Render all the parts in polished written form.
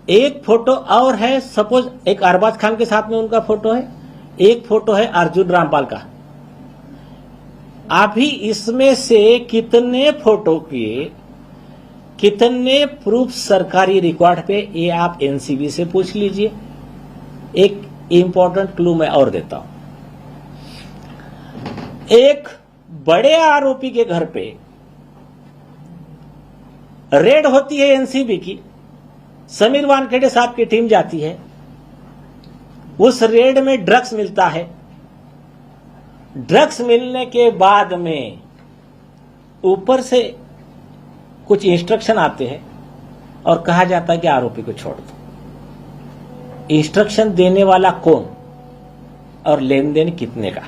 एक फोटो और है, सपोज एक अरबाज खान के साथ में उनका फोटो है, एक फोटो है अर्जुन रामपाल का। अभी इसमें से कितने फोटो के कितने प्रूफ सरकारी रिकॉर्ड पे, ये आप एनसीबी से पूछ लीजिए। एक इंपॉर्टेंट क्लू मैं और देता हूं। एक बड़े आरोपी के घर पे रेड होती है एनसीबी की, समीर वानखेड़े साहब की टीम जाती है, उस रेड में ड्रग्स मिलता है। ड्रग्स मिलने के बाद में ऊपर से कुछ इंस्ट्रक्शन आते हैं और कहा जाता है कि आरोपी को छोड़ दो। इंस्ट्रक्शन देने वाला कौन और लेन देन कितने का?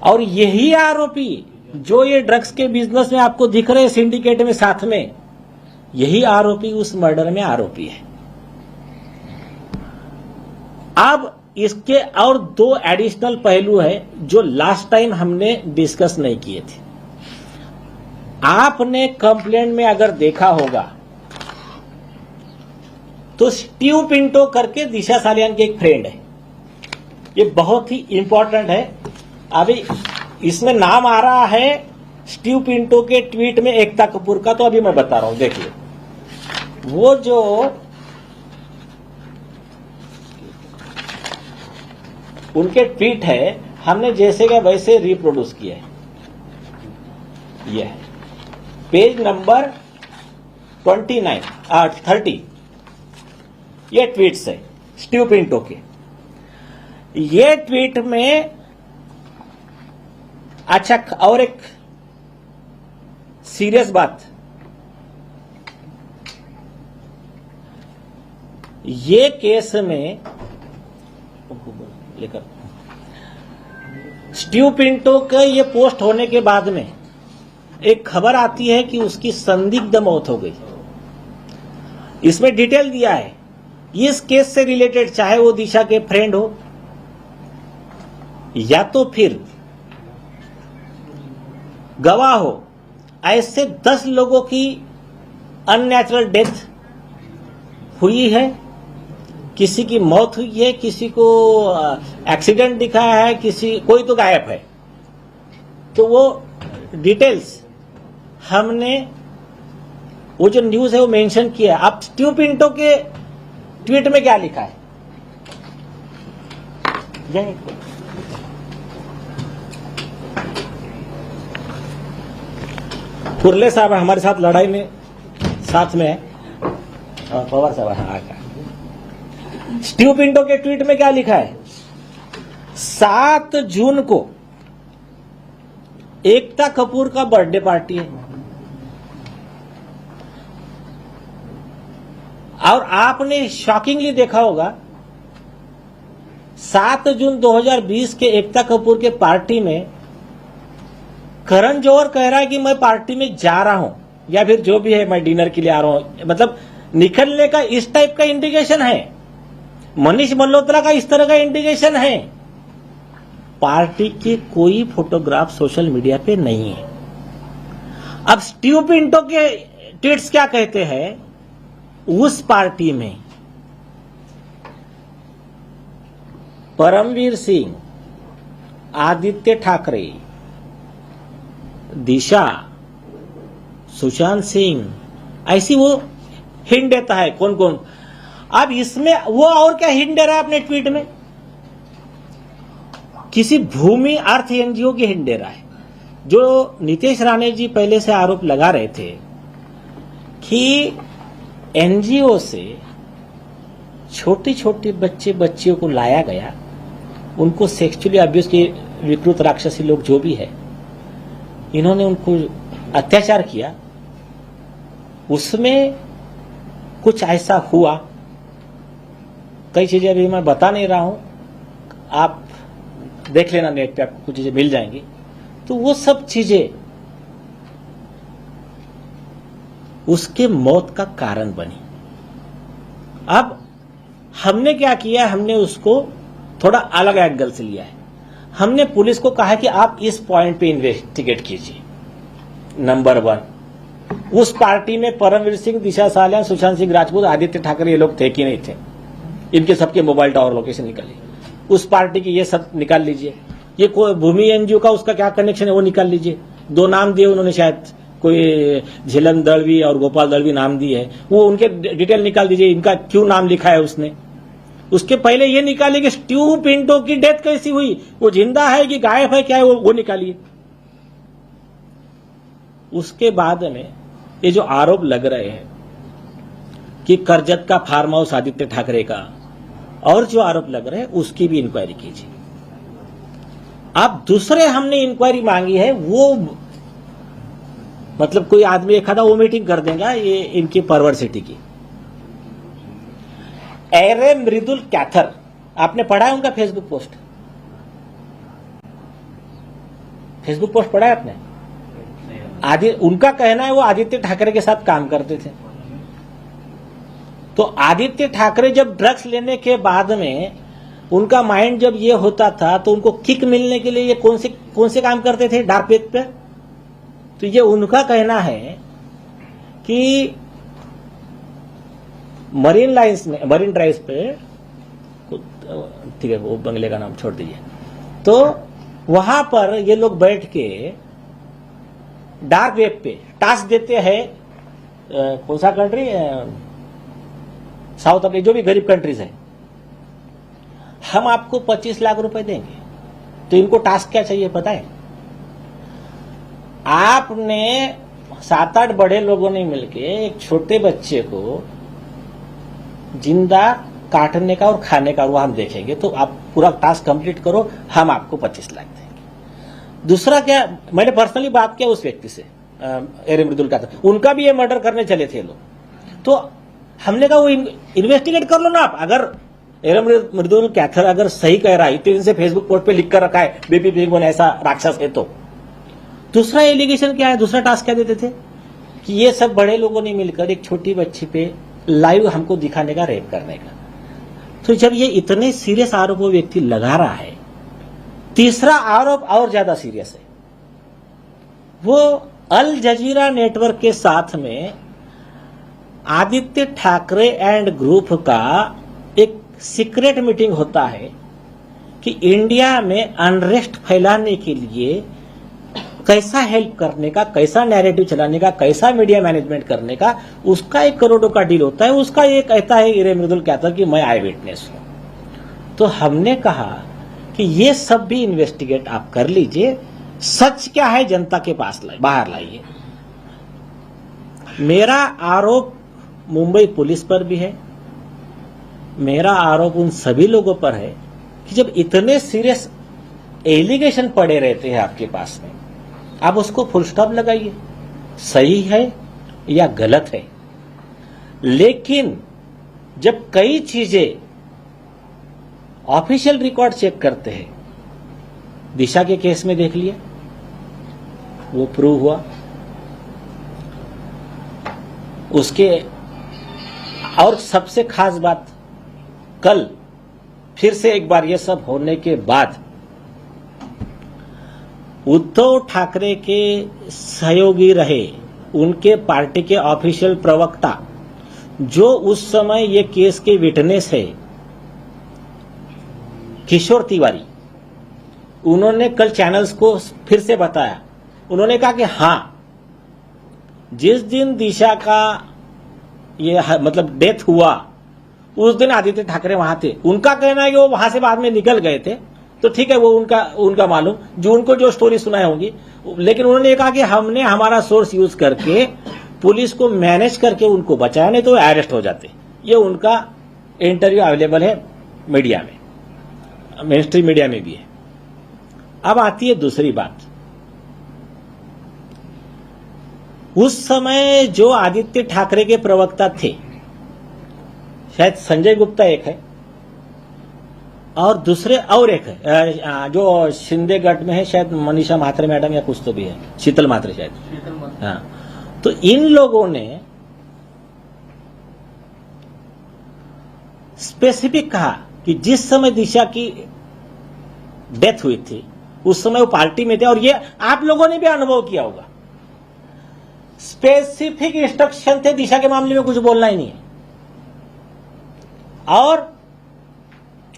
और यही आरोपी जो ये ड्रग्स के बिजनेस में आपको दिख रहे सिंडिकेट में साथ में, यही आरोपी उस मर्डर में आरोपी है। अब इसके और दो एडिशनल पहलू है जो लास्ट टाइम हमने डिस्कस नहीं किए थे। आपने कंप्लेंट में अगर देखा होगा तो स्टीव पिंटो करके दिशा सालियान के एक फ्रेंड है, ये बहुत ही इंपॉर्टेंट है। अभी इसमें नाम आ रहा है स्टीव पिंटो के ट्वीट में एकता कपूर का, तो अभी मैं बता रहा हूं, देखिए। वो जो उनके ट्वीट है, हमने जैसे का वैसे रिप्रोड्यूस किया है। यह है पेज नंबर 30 ये ट्वीट्स है स्टीव पिंटो के। ये ट्वीट में अच्छा, और एक सीरियस बात, ये केस में लेकर स्टीव पिंटो के ये पोस्ट होने के बाद में एक खबर आती है कि उसकी संदिग्ध मौत हो गई। इसमें डिटेल दिया है इस केस से रिलेटेड, चाहे वो दिशा के फ्रेंड हो या तो फिर गवाह हो, ऐसे 10 लोगों की अननेचुरल डेथ हुई है, किसी की मौत हुई है, किसी को एक्सीडेंट दिखाया है, कोई तो गायब है। तो वो डिटेल्स हमने, वो जो न्यूज है वो मेंशन किया। अब स्टीव पिंटो के ट्वीट में क्या लिखा है, कुर्ले साहब हमारे साथ लड़ाई में साथ में है, पवार साहब आकर। स्टीव पिंटो के ट्वीट में क्या लिखा है, 7 जून को एकता कपूर का बर्थडे पार्टी है, और आपने शॉकिंगली देखा होगा 7 जून 2020 के एकता कपूर के पार्टी में करण जौहर कह रहा है कि मैं पार्टी में जा रहा हूं, या फिर जो भी है मैं डिनर के लिए आ रहा हूं, मतलब निकलने का इस टाइप का इंडिकेशन है। मनीष मल्होत्रा का इस तरह का इंडिकेशन है। पार्टी की कोई फोटोग्राफ सोशल मीडिया पे नहीं है। अब स्टीव पिंटो के ट्वीट्स क्या कहते हैं, उस पार्टी में परमवीर सिंह, आदित्य ठाकरे, दिशा, सुशांत सिंह, ऐसी वो हिंट देता है कौन कौन। अब इसमें वो और क्या हिंट दे रहा है अपने ट्वीट में, किसी भूमि अर्थ एनजीओ की हिंट दे रहा है। जो नीतीश राणे जी पहले से आरोप लगा रहे थे कि एनजीओ से छोटे छोटे बच्चियों को लाया गया, उनको सेक्सुअली अब्यूज के विकृत राक्षसी लोग जो भी है, इन्होंने उनको अत्याचार किया, उसमें कुछ ऐसा हुआ। कई चीजें अभी मैं बता नहीं रहा हूं, आप देख लेना, नेट पे आपको कुछ चीजें मिल जाएंगी। तो वो सब चीजें उसके मौत का कारण बनी। अब हमने क्या किया, हमने उसको थोड़ा अलग एंगल से लिया है। हमने पुलिस को कहा कि आप इस पॉइंट पे इन्वेस्टिगेट कीजिए, नंबर 1। उस पार्टी में परमवीर सिंह, दिशा सालियान, सुशांत सिंह राजपूत, आदित्य ठाकरे ये लोग थे कि नहीं थे? इनके सबके मोबाइल टावर लोकेशन निकालिए। उस पार्टी की ये सब निकाल लीजिए। ये कोई भूमि एनजीओ का उसका क्या कनेक्शन है वो निकाल लीजिए। 2 नाम दिए उन्होंने, शायद कोई झेलन दलवी और गोपाल दलवी नाम दिए है, वो उनके डिटेल निकाल दीजिए। इनका क्यों नाम लिखा है उसने। उसके पहले ये निकालिए कि स्टीव पिंटो की डेथ कैसी हुई, वो जिंदा है कि गायब है, क्या है वो निकालिए। उसके बाद में ये जो आरोप लग रहे हैं कि करजत का फार्म हाउस आदित्य ठाकरे का, और जो आरोप लग रहे हैं उसकी भी इंक्वायरी कीजिए। अब दूसरे हमने इंक्वायरी मांगी है, वो मतलब कोई आदमी एक आधा वो मीटिंग कर देगा, ये इनकी परवर्सिटी की। एरे मृदुल कैथर, आपने पढ़ा है उनका फेसबुक पोस्ट? फेसबुक पोस्ट पढ़ा है आपने? उनका कहना है वो आदित्य ठाकरे के साथ काम करते थे। तो आदित्य ठाकरे जब ड्रग्स लेने के बाद में उनका माइंड जब ये होता था तो उनको किक मिलने के लिए ये कौन से काम करते थे डार्क वेब पे? तो ये उनका कहना है कि मरीन लाइन्स में, मरीन ड्राइव पे, ठीक है वो बंगले का नाम छोड़ दीजिए, तो वहां पर ये लोग बैठ के डार्क वेब पे टास्क देते हैं। कौन सा कंट्री, साउथ अफ्रीका, जो भी गरीब कंट्रीज है, हम आपको 25 लाख रुपए देंगे। तो इनको टास्क क्या चाहिए पता है? आपने 7-8 बड़े लोगों ने मिलके एक छोटे बच्चे को जिंदा काटने का और खाने का वो हम देखेंगे, तो आप पूरा टास्क कंप्लीट करो, हम आपको 25 लाख देंगे। दूसरा क्या, मैंने पर्सनली बात किया उस व्यक्ति से, एरे मृदुल का, उनका भी ये मर्डर करने चले थे लोग। तो हमने कहा वो इन्वेस्टिगेट कर लो ना आप। अगर एरे मृदुल कैथर अगर सही कह रहा है, इतने दिन से फेसबुक पोस्ट पे लिख कर रखा है बेबी पिंगुइन ऐसा राक्षस है, तो दूसरा एलिगेशन क्या है, दूसरा टास्क क्या देते थे कि ये सब बड़े लोगों ने मिलकर एक छोटी बच्ची पे लाइव हमको दिखाने का, रेप करने का। तो जब ये इतने सीरियस आरोप वो व्यक्ति लगा रहा है, तीसरा आरोप और ज्यादा सीरियस है। वो अल जजीरा नेटवर्क के साथ में आदित्य ठाकरे एंड ग्रुप का एक सीक्रेट मीटिंग होता है कि इंडिया में अनरेस्ट फैलाने के लिए कैसा हेल्प करने का, कैसा नैरेटिव चलाने का, कैसा मीडिया मैनेजमेंट करने का, उसका 1 करोड़ का डील होता है। उसका ये कहता है एरे मृदुल कैथर कि मैं आई विटनेस हूं। तो हमने कहा कि ये सब भी इन्वेस्टिगेट आप कर लीजिए, सच क्या है जनता के पास बाहर लाइए। मेरा आरोप मुंबई पुलिस पर भी है, मेरा आरोप उन सभी लोगों पर है कि जब इतने सीरियस एलिगेशन पड़े रहते हैं आपके पास में, आप उसको फुल स्टॉप लगाइए, सही है या गलत है। लेकिन जब कई चीजें ऑफिशियल रिकॉर्ड चेक करते हैं, दिशा के केस में देख लिया, वो प्रूव हुआ। उसके और सबसे खास बात, कल फिर से एक बार ये सब होने के बाद उद्धव ठाकरे के सहयोगी रहे उनके पार्टी के ऑफिशियल प्रवक्ता, जो उस समय ये केस के विटनेस है, किशोर तिवारी, उन्होंने कल चैनल्स को फिर से बताया। उन्होंने कहा कि हां, जिस दिन दिशा का ये मतलब डेथ हुआ उस दिन आदित्य ठाकरे वहां थे। उनका कहना है कि वो वहां से बाद में निकल गए थे, तो ठीक है वो उनका मालूम, जो उनको जो स्टोरी सुनाई होगी। लेकिन उन्होंने ये कहा कि हमने हमारा सोर्स यूज करके पुलिस को मैनेज करके उनको बचाया, नहीं तो अरेस्ट हो जाते। ये उनका इंटरव्यू अवेलेबल है मीडिया में, मेन स्ट्रीम मीडिया में भी है। अब आती है दूसरी बात, उस समय जो आदित्य ठाकरे के प्रवक्ता थे, शायद संजय गुप्ता एक है और दूसरे और एक है जो शिंदे गट में है, शायद मनीषा म्हात्रे मैडम या कुछ तो भी है, शीतल म्हात्रे शायद। हाँ, तो इन लोगों ने स्पेसिफिक कहा कि जिस समय दिशा की डेथ हुई थी उस समय वो पार्टी में थे, और ये आप लोगों ने भी अनुभव किया होगा स्पेसिफिक इंस्ट्रक्शन थे, दिशा के मामले में कुछ बोलना ही नहीं है। और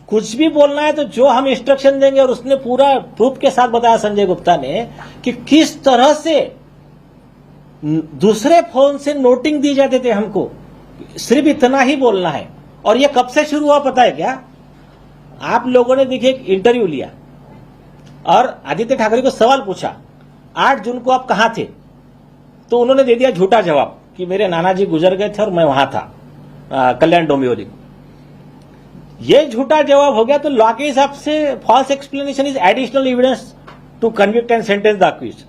कुछ भी बोलना है तो जो हम इंस्ट्रक्शन देंगे, और उसने पूरा प्रूफ के साथ बताया संजय गुप्ता ने कि किस तरह से दूसरे फोन से नोटिंग दी जाते थे हमको, सिर्फ इतना ही बोलना है। और ये कब से शुरू हुआ पता है क्या? आप लोगों ने देखिए एक इंटरव्यू लिया और आदित्य ठाकरे को सवाल पूछा 8 जून को आप कहां थे, तो उन्होंने दे दिया झूठा जवाब कि मेरे नाना जी गुजर गए थे और मैं वहां था, कल्याण डोंबिवली। ये झूठा जवाब हो गया, तो लॉ के हिसाब से false explanation is additional evidence to convict and sentence the accused.